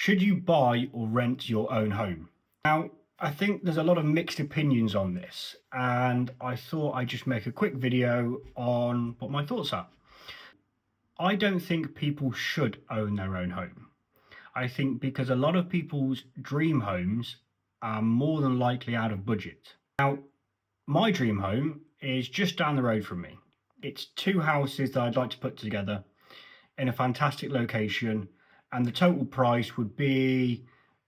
Should you buy or rent your own home? Now, I think there's a lot of mixed opinions on this, and I thought I'd just make a quick video on what my thoughts are. I don't think people should own their own home. I think because a lot of people's dream homes are more than likely out of budget. Now, my dream home is just down the road from me. It's two houses that I'd like to put together in a fantastic location, and the total price would be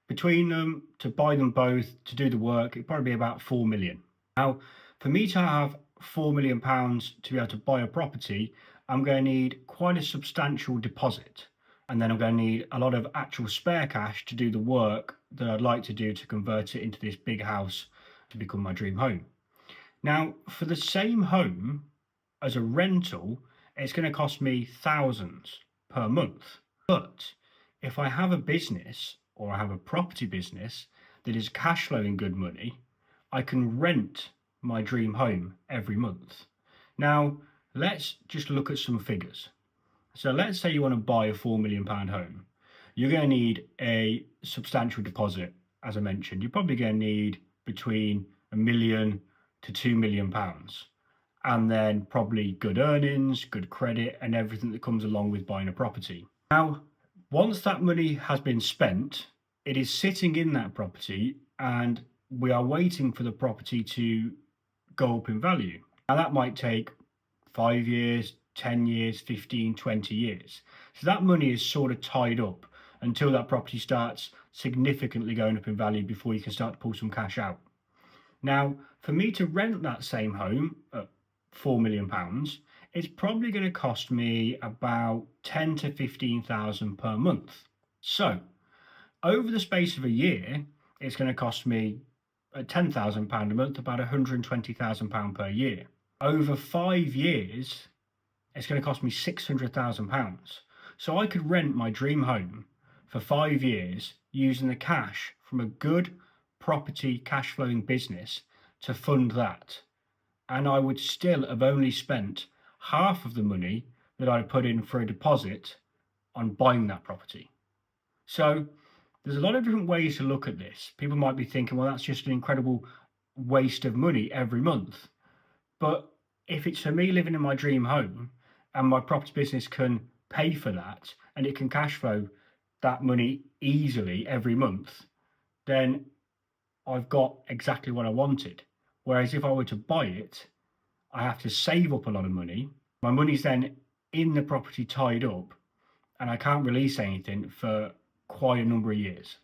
between them to buy them both to do the work. It'd probably be about 4 million. Now, for me to have 4 million pounds to be able to buy a property, I'm going to need quite a substantial deposit, and then I'm going to need a lot of actual spare cash to do the work that I'd like to do to convert it into this big house to become my dream home. Now, for the same home as a rental, it's going to cost me thousands per month. But if I have a business or I have a property business that is cash flowing good money, I can rent my dream home every month. Now, let's just look at some figures. So let's say you want to buy a £4 million home. You're going to need a substantial deposit. As I mentioned, you're probably going to need between £1 million to £2 million. And then probably good earnings, good credit, and everything that comes along with buying a property. Now, once that money has been spent, it is sitting in that property and we are waiting for the property to go up in value. Now, that might take 5 years, 10 years, 15, 20 years. So that money is sort of tied up until that property starts significantly going up in value before you can start to pull some cash out. Now, for me to rent that same home at £4 million, it's probably going to cost me about 10 to 15,000 per month. So over the space of a year, it's going to cost me at £10,000 a month, about £120,000 per year. Over 5 years, it's going to cost me £600,000. So I could rent my dream home for 5 years using the cash from a good property cash flowing business to fund that. And I would still have only spent half of the money that I put in for a deposit on buying that property. So there's a lot of different ways to look at this. People might be thinking, well, that's just an incredible waste of money every month. But if it's for me living in my dream home and my property business can pay for that and it can cash flow that money easily every month, then I've got exactly what I wanted. Whereas if I were to buy it, I have to save up a lot of money. My money's then in the property tied up and I can't release anything for quite a number of years.